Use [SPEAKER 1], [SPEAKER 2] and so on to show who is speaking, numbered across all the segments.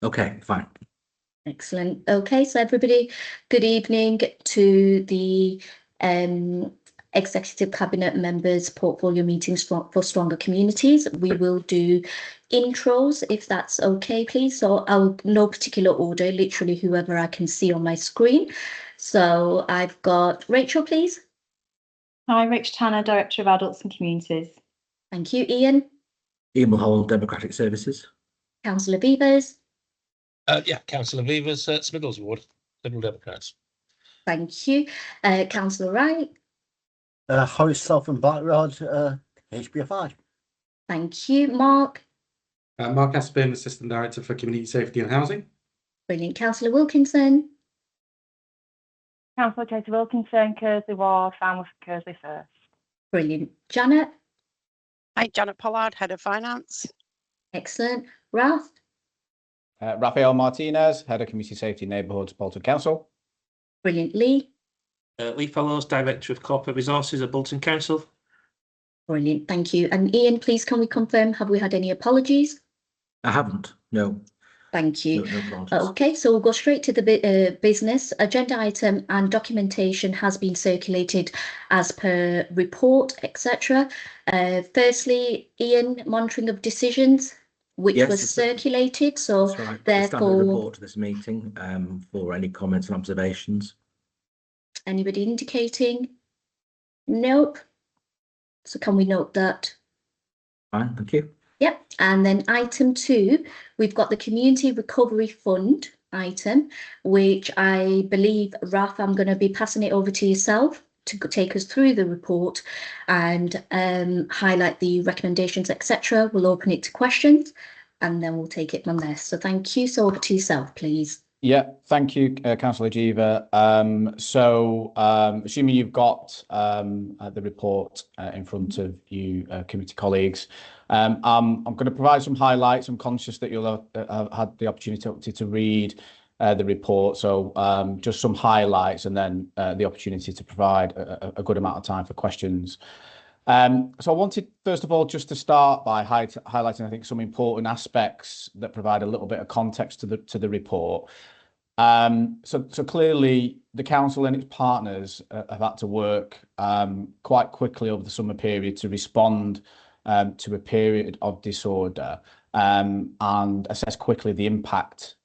[SPEAKER 1] Okay, fine.
[SPEAKER 2] Excellent. Okay, so everybody, good evening to the Executive Cabinet Members Portfolio Meetings for Stronger Communities. We will do intros, if that's okay, please. So no particular order, literally whoever I can see on my screen. So I've got Rachel, please.
[SPEAKER 3] Hi, Rich Tanner, Director of Adults and Communities.
[SPEAKER 2] Thank you, Ian.
[SPEAKER 1] Ian Mulholland, Democratic Services.
[SPEAKER 2] Councillor Beavers.
[SPEAKER 4] Councillor Beavers, Smithles Ward, Liberal Democrats.
[SPEAKER 2] Thank you. Councillor Wright.
[SPEAKER 5] Horace Self and Blackrod, HBFI.
[SPEAKER 2] Thank you, Mark.
[SPEAKER 6] Mark Aspin, Assistant Director for Community Safety and Housing.
[SPEAKER 2] Brilliant. Councillor Wilkinson.
[SPEAKER 3] Councillor Katie Wilkinson, Kersley Ward, Falmouth, Kersley First.
[SPEAKER 2] Brilliant. Janet.
[SPEAKER 7] Hi, Janet Pollard, Head of Finance.
[SPEAKER 2] Excellent. Ralph.
[SPEAKER 8] Rafael Martinez, Head of Community Safety Neighbourhoods, Bolton Council.
[SPEAKER 2] Brilliant. Lee.
[SPEAKER 4] Lee Fellows, Director of Corporate Resources at Bolton Council.
[SPEAKER 2] Brilliant. Thank you. And Ian, please, can we confirm, have we had any apologies?
[SPEAKER 1] I haven't, no.
[SPEAKER 2] Thank you.
[SPEAKER 1] No apologies.
[SPEAKER 2] Okay, so we'll go straight to the business. Agenda item and documentation has been circulated as per report, etc. Firstly, Ian, monitoring of decisions, which
[SPEAKER 1] Yes,
[SPEAKER 2] was circulated. So
[SPEAKER 1] That's right.
[SPEAKER 2] therefore,
[SPEAKER 1] Standard report to this meeting for any comments and observations.
[SPEAKER 2] Anybody indicating? Nope. So can we note that?
[SPEAKER 1] Fine, thank you.
[SPEAKER 2] Yep. And then item 2, we've got the Community Recovery Fund item, which I believe, Raf, I'm going to be passing it over to yourself to take us through the report and highlight the recommendations, etc. We'll open it to questions and then we'll take it from there. So thank you. So over to yourself, please.
[SPEAKER 8] Yeah, thank you, Councillor Jiva. Assuming you've got the report in front of you, committee colleagues, I'm going to provide some highlights. I'm conscious that you'll have had the opportunity to read the report, so just some highlights and then the opportunity to provide a good amount of time for questions. So I wanted, first of all, just to start by highlighting, I think, some important aspects that provide a little bit of context to the report. So clearly the council and its partners have had to work quite quickly over the summer period to respond to a period of disorder and assess quickly the impact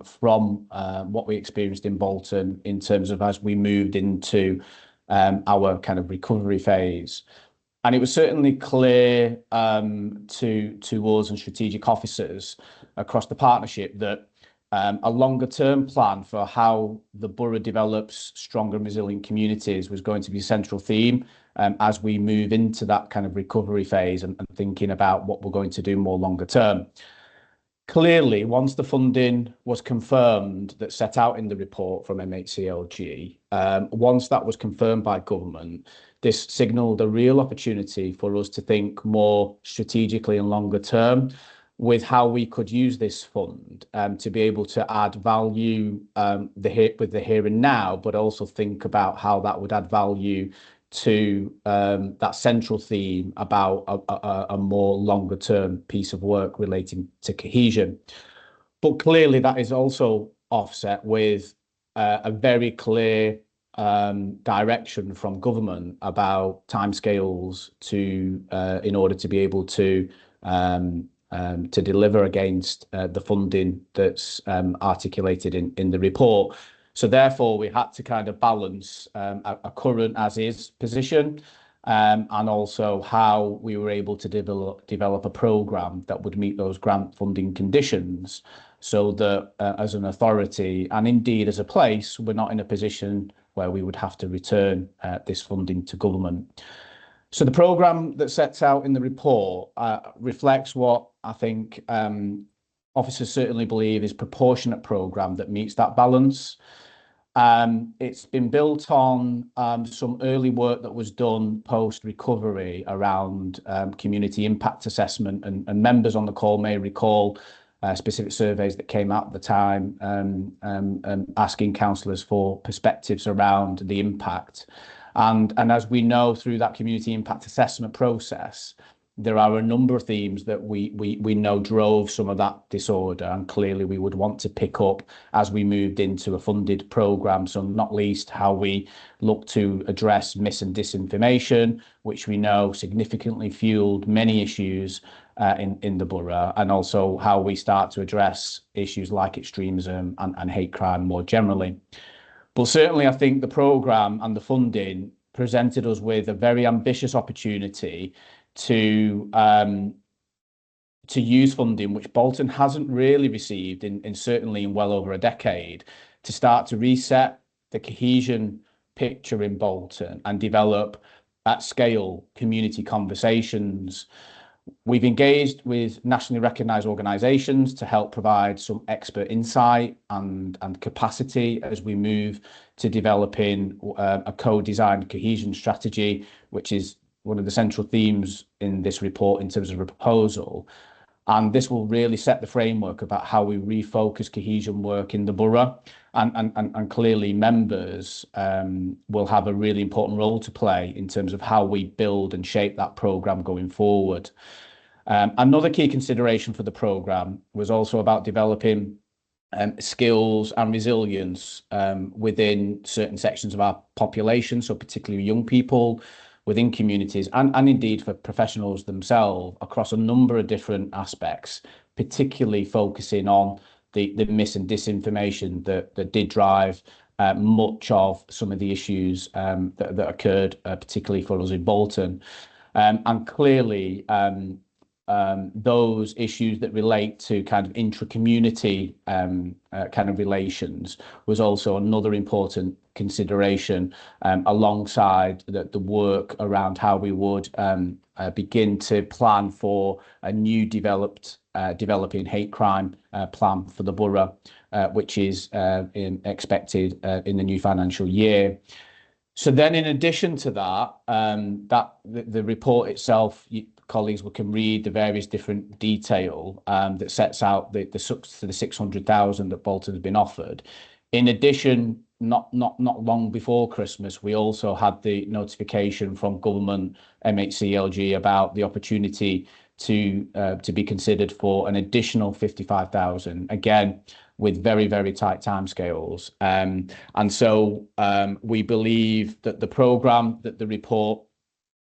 [SPEAKER 8] from what we experienced in Bolton in terms of as we moved into our kind of recovery phase. And it was certainly clear to us and strategic officers across the partnership that a longer term plan for how the borough develops stronger and resilient communities was going to be a central theme as we move into that kind of recovery phase and thinking about what we're going to do more longer term. Clearly, once the funding was confirmed that set out in the report from MHCLG, once that was confirmed by government, this signalled a real opportunity for us to think more strategically and longer term with how we could use this fund to be able to add value with the here and now, but also think about how that would add value to that central theme about a more longer term piece of work relating to cohesion. But clearly that is also offset with a very clear direction from government about timescales in order to be able to deliver against the funding that's articulated in the report. So therefore, we had to kind of balance a current as-is position and also how we were able to develop a programme that would meet those grant funding conditions so that as an authority and indeed as a place, we're not in a position where we would have to return this funding to government. So the programme that sets out in the report reflects what I think officers certainly believe is a proportionate programme that meets that balance. It's been built on some early work that was done post-recovery around community impact assessment, and members on the call may recall specific surveys that came out at the time asking councillors for perspectives around the impact. And as we know through that community impact assessment process, there are a number of themes that we know drove some of that disorder, and clearly we would want to pick up as we moved into a funded programme. So not least how we look to address mis and disinformation, which we know significantly fueled many issues in the borough, and also how we start to address issues like extremism and hate crime more generally. But certainly I think the programme and the funding presented us with a very ambitious opportunity to use funding which Bolton hasn't really received in certainly in well over a decade, to start to reset the cohesion picture in Bolton and develop at scale community conversations. We've engaged with nationally recognised organisations to help provide some expert insight and capacity as we move to developing a co-designed cohesion strategy, which is one of the central themes in this report in terms of a proposal. And this will really set the framework about how we refocus cohesion work in the borough. And clearly members will have a really important role to play in terms of how we build and shape that programme going forward. Another key consideration for the programme was also about developing skills and resilience within certain sections of our population, so particularly young people, within communities, and indeed for professionals themselves across a number of different aspects, particularly focusing on the mis and disinformation that did drive much of some of the issues that occurred, particularly for us in Bolton. And clearly, those issues that relate to kind of intra-community kind of relations was also another important consideration, alongside the work around how we would begin to plan for a new developing hate crime plan for the borough, which is expected in the new financial year. So then, in addition to that, the report itself, colleagues can read the various different detail that sets out the 600,000 that Bolton has been offered. In addition, not long before Christmas, we also had the notification from government MHCLG about the opportunity to be considered for an additional 55,000, again with very, very tight timescales. And so we believe that the programme that the report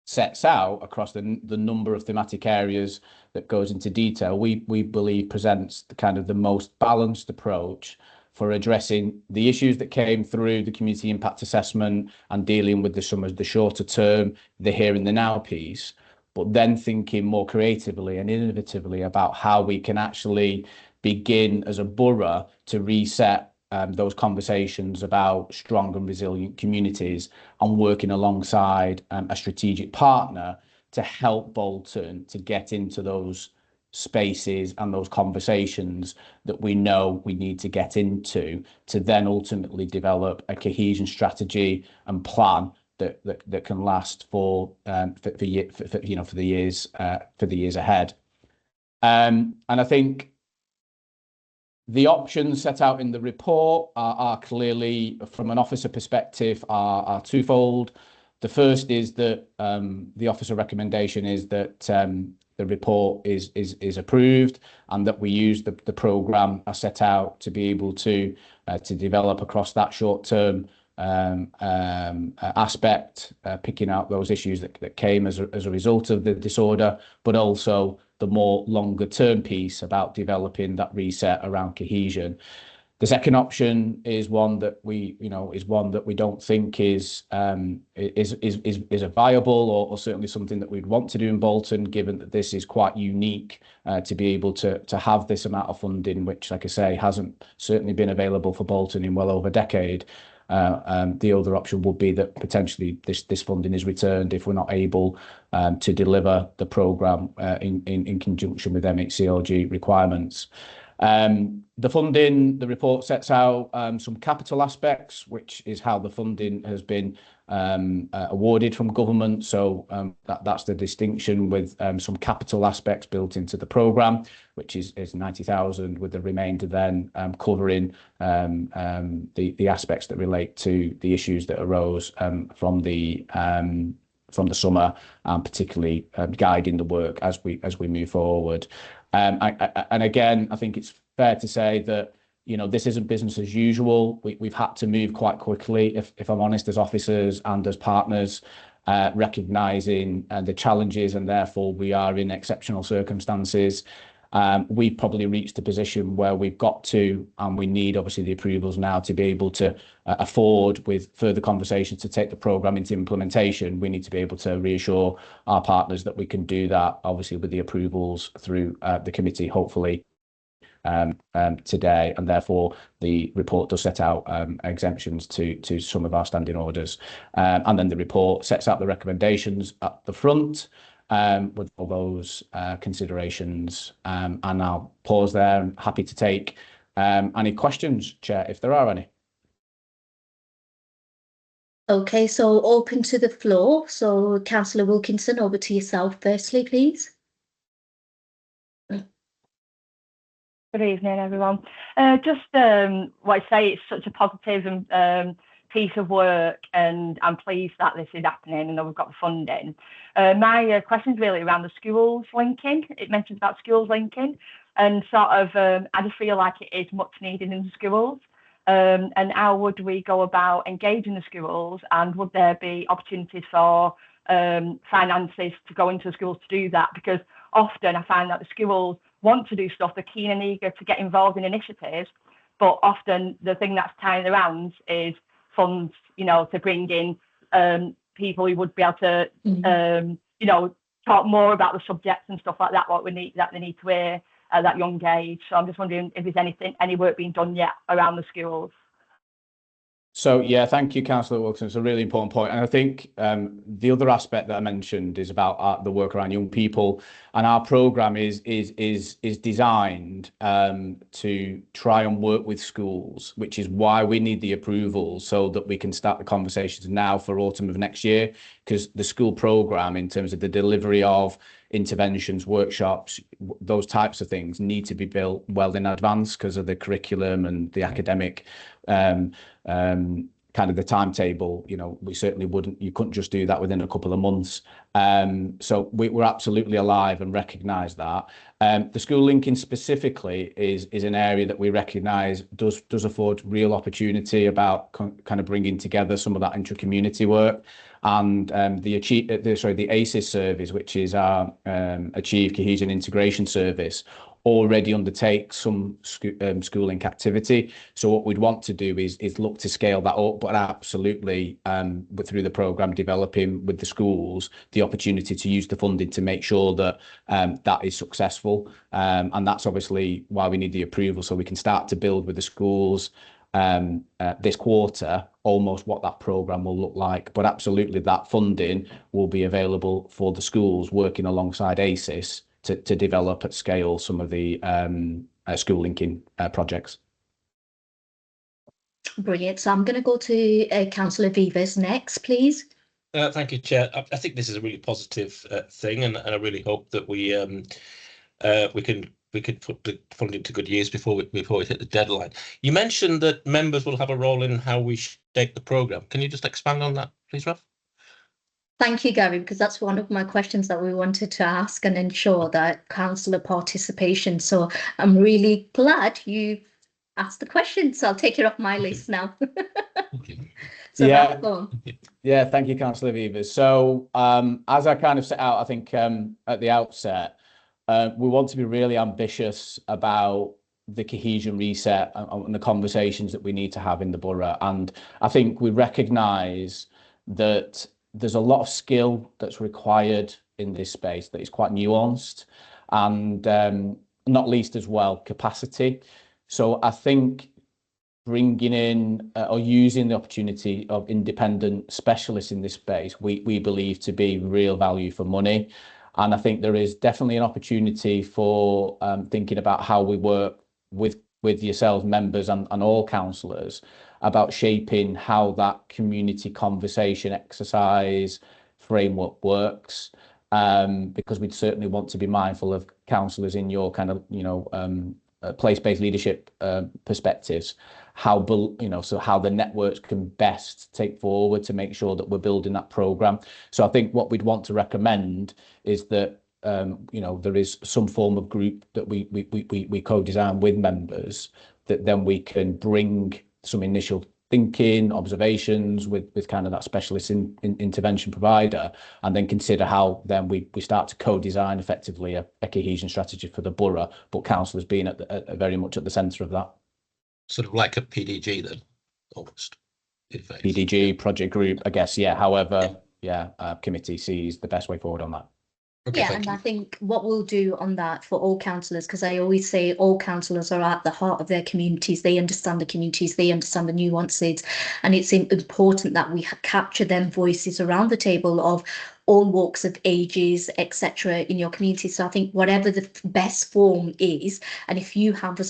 [SPEAKER 8] sets out across the number of thematic areas that goes into detail, we believe presents the kind of the most balanced approach for addressing the issues that came through the community impact assessment and dealing with some of the shorter term, the here and the now piece, but then thinking more creatively and innovatively about how we can actually begin as a borough to reset those conversations about strong and resilient communities, and working alongside a strategic partner to help Bolton to get into those spaces and those conversations that we know we need to get into, to then ultimately develop a cohesion strategy and plan that can last for the years ahead. And I think the options set out in the report are clearly, from an officer perspective, are twofold. The first is that the officer recommendation is that the report is approved, and that we use the programme as set out to be able to develop across that short term aspect, picking out those issues that came as a result of the disorder, but also the more longer term piece about developing that reset around cohesion. The second option is one that we don't think is a viable or certainly something that we'd want to do in Bolton, given that this is quite unique to be able to have this amount of funding, which, like I say, hasn't certainly been available for Bolton in well over a decade. The other option would be that potentially this funding is returned if we're not able to deliver the programme in conjunction with MHCLG requirements. The funding, the report sets out some capital aspects, which is how the funding has been awarded from government. So that's the distinction, with some capital aspects built into the programme, which is 90,000, with the remainder then covering the aspects that relate to the issues that arose from the the summer, and particularly guiding the work as we move forward. And again, I think it's fair to say that, you know, this isn't business as usual. We've had to move quite quickly, if I'm honest, as officers and as partners, recognising the challenges, and therefore we are in exceptional circumstances. We've probably reached a position where we've got to, and we need obviously the approvals now to be able to afford, with further conversations, to take the programme into implementation. We need to be able to reassure our partners that we can do that, obviously with the approvals through the committee, hopefully today, and therefore the report does set out exemptions to some of our standing orders, and then the report sets out the recommendations at the front with all those considerations, and I'll pause there. I'm happy to take any questions, Chair, if there are any.
[SPEAKER 2] Okay, so open to the floor. So Councillor Wilkinson, over to yourself firstly, please.
[SPEAKER 3] Good evening, everyone. Just what I say, it's such a positive and piece of work, and I'm pleased that this is happening and that we've got the funding. My question is really around the schools linking. It mentions about schools linking, and sort of I just feel like it is much needed in the schools. And how would we go about engaging the schools, and would there be opportunities for finances to go into schools to do that? Because often I find that the schools want to do stuff, they're keen and eager to get involved in initiatives, but often the thing that's tying their hands is funds, you know, to bring in people who would be able to, you know, talk more about the subjects and stuff like that, what we need, that they need to hear at that young age. So I'm just wondering if there's any work being done yet around the schools.
[SPEAKER 8] So yeah, thank you, Councillor Wilson. It's a really important point, and I think the other aspect that I mentioned is about the work around young people, and our programme is designed to try and work with schools, which is why we need the approval, so that we can start the conversations now for autumn of next year, because the school programme, in terms of the delivery of interventions, workshops, those types of things, need to be built well in advance because of the curriculum and the academic kind of the timetable. You know, we certainly you couldn't just do that within a couple of months. So we're absolutely alive and recognise that. The school linking specifically is an area that we recognise does afford real opportunity about kind of bringing together some of that intra-community work. And the ACES service, which is our Achieve Cohesion Integration service, already undertake some school link activity. So what we'd want to do is look to scale that up, but absolutely through the programme, developing with the schools the opportunity to use the funding to make sure that that is successful. And that's obviously why we need the approval, so we can start to build with the schools this quarter almost what that programme will look like. But absolutely that funding will be available for the schools working alongside ACES to develop at scale some of the school linking projects.
[SPEAKER 2] Brilliant. So I'm going to go to Councillor Vivas next, please.
[SPEAKER 4] Thank you, Chair. I think this is a really positive thing, and I really hope that we can put the funding to good use before we hit the deadline. You mentioned that members will have a role in how we shape the programme. Can you just expand on that, please, Ralph?
[SPEAKER 2] Thank you, Gary, because that's one of my questions that we wanted to ask and ensure that councillor participation. So I'm really glad you asked the question. So I'll take it off my list now.
[SPEAKER 4] Okay.
[SPEAKER 2] So
[SPEAKER 8] yeah, thank you, Councillor Vivas. So as I kind of set out, I think at the outset, we want to be really ambitious about the cohesion reset and the conversations that we need to have in the borough. And I think we recognise that there's a lot of skill that's required in this space that is quite nuanced, and not least as well capacity. So I think bringing in or using the opportunity of independent specialists in this space, we believe to be real value for money. And I think there is definitely an opportunity for thinking about how we work with yourselves, members, and all councillors, about shaping how that community conversation exercise framework works, because we'd certainly want to be mindful of councillors in your kind of, place-based leadership perspectives, how the networks can best take forward to make sure that we're building that program. So I think what we'd want to recommend is that there is some form of group that we co-design with members, that then we can bring some initial thinking, observations with kind of that specialist intervention provider, and then consider how then we start to co-design effectively a cohesion strategy for the borough, but councillors being very much at the centre of that.
[SPEAKER 4] Sort of like a PDG then, almost.
[SPEAKER 8] PDG, project group, I guess, yeah. However, committee sees the best way forward on that.
[SPEAKER 4] Okay,
[SPEAKER 2] yeah, and I think what we'll do on that for all councillors, because I always say all councillors are at the heart of their communities. They understand the communities, they understand the nuances, and it's important that we capture them voices around the table of all walks of ages, etc. in your community. So I think whatever the best form is, and if you have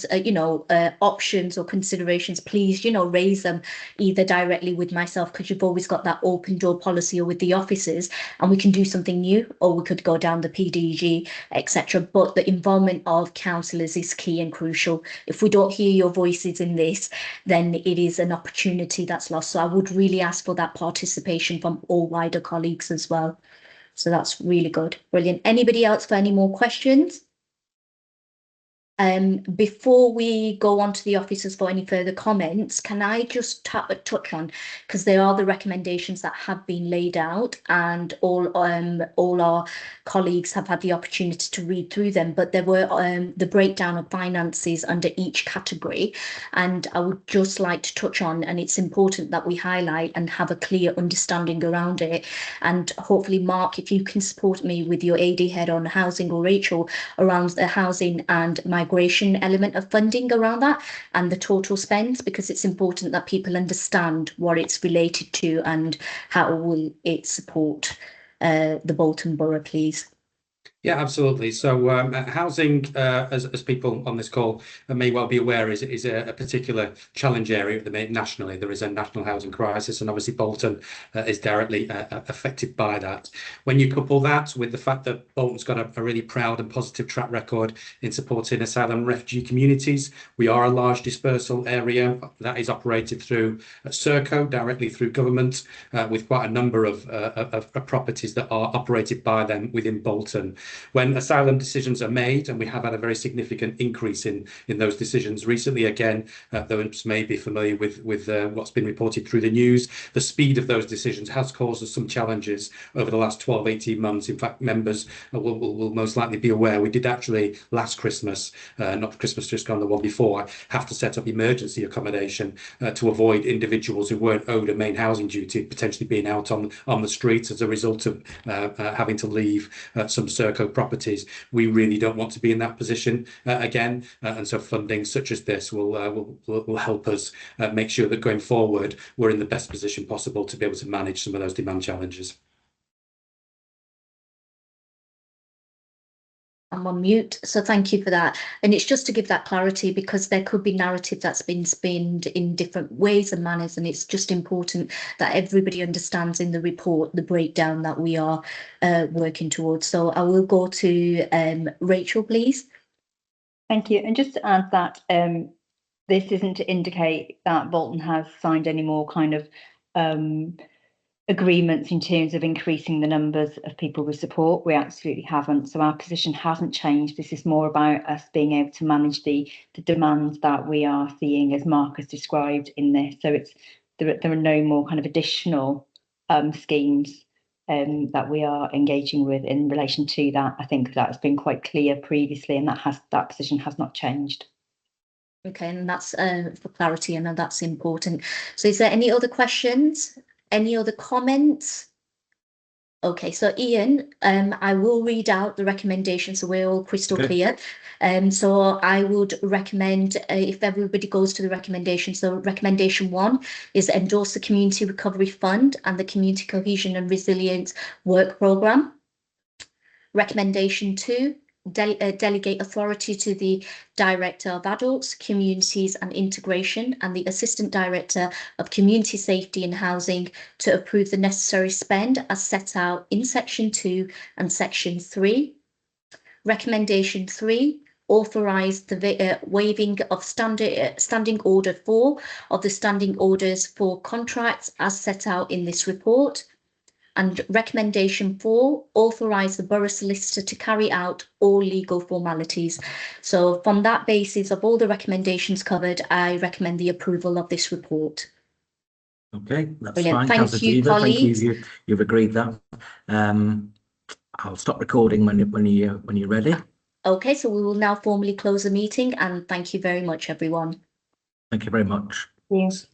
[SPEAKER 2] options or considerations, please raise them either directly with myself, because you've always got that open door policy, or with the officers, and we can do something new, or we could go down the PDG, etc. But the involvement of councillors is key and crucial. If we don't hear your voices in this, then it is an opportunity that's lost. So I would really ask for that participation from all wider colleagues as well. So that's really good. Brilliant. Anybody else for any more questions? Before we go on to the officers for any further comments, can I just touch on, because there are the recommendations that have been laid out, and all our colleagues have had the opportunity to read through them, but there were the breakdown of finances under each category, and I would just like to touch on, and it's important that we highlight and have a clear understanding around it. And hopefully, Mark, if you can support me with your AD head on housing, or Rachel around the housing and migration element of funding around that and the total spends, because it's important that people understand what it's related to and how will it support the Bolton Borough, please.
[SPEAKER 6] Yeah, absolutely. So housing, as people on this call may well be aware, is a particular challenge area at the minute nationally. There is a national housing crisis, and obviously Bolton is directly affected by that. When you couple that with the fact that Bolton's got a really proud and positive track record in supporting asylum and refugee communities, we are a large dispersal area that is operated through Serco, directly through government, with quite a number of properties that are operated by them within Bolton. When asylum decisions are made, and we have had a very significant increase in those decisions recently, again, those may be familiar with what's been reported through the news, the speed of those decisions has caused us some challenges over the last 12-18 months. In fact, members will most likely be aware, we did actually last Christmas, not Christmas just gone, the one before, have to set up emergency accommodation to avoid individuals who weren't owed a main housing duty potentially being out on the streets as a result of having to leave some Serco properties. We really don't want to be in that position again, and so funding such as this will help us make sure that going forward we're in the best position possible to be able to manage some of those demand challenges.
[SPEAKER 2] I'm on mute, so thank you for that. And it's just to give that clarity, because there could be narrative that's been spinned in different ways and manners, and it's just important that everybody understands in the report the breakdown that we are working towards. So I will go to Rachel, please.
[SPEAKER 9] Thank you. And just to add that this isn't to indicate that Bolton has signed any more kind of agreements in terms of increasing the numbers of people we support. We absolutely haven't. So our position hasn't changed. This is more about us being able to manage the demands that we are seeing, as Mark has described in this. So there are no more kind of additional schemes that we are engaging with in relation to that. I think that's been quite clear previously, and that position has not changed.
[SPEAKER 2] Okay, and that's for clarity, and that's important. So is there any other questions? Any other comments? Okay, so Ian, I will read out the recommendations so we're all crystal clear. So I would recommend, if everybody goes to the recommendation, so recommendation 1 is endorse the Community Recovery Fund and the Community Cohesion and Resilience Work Programme. Recommendation 2, delegate authority to the Director of Adults, Communities and Integration and the Assistant Director of Community Safety and Housing to approve the necessary spend as set out in Section 2 and Section 3. Recommendation 3, authorise the waiving of standing order 4 of the standing orders for contracts as set out in this report. And recommendation 4, authorise the borough solicitor to carry out all legal formalities. So from that basis of all the recommendations covered, I recommend the approval of this report.
[SPEAKER 1] Okay, that's
[SPEAKER 2] Brilliant.
[SPEAKER 1] fine.
[SPEAKER 2] Thank
[SPEAKER 1] Councillor
[SPEAKER 2] you,
[SPEAKER 1] Deaver, thank
[SPEAKER 2] colleagues.
[SPEAKER 1] you. You've agreed that. I'll stop recording when you're ready.
[SPEAKER 2] Okay, so we will now formally close the meeting, and thank you very much, everyone.
[SPEAKER 1] Thank you very much.
[SPEAKER 9] Yes.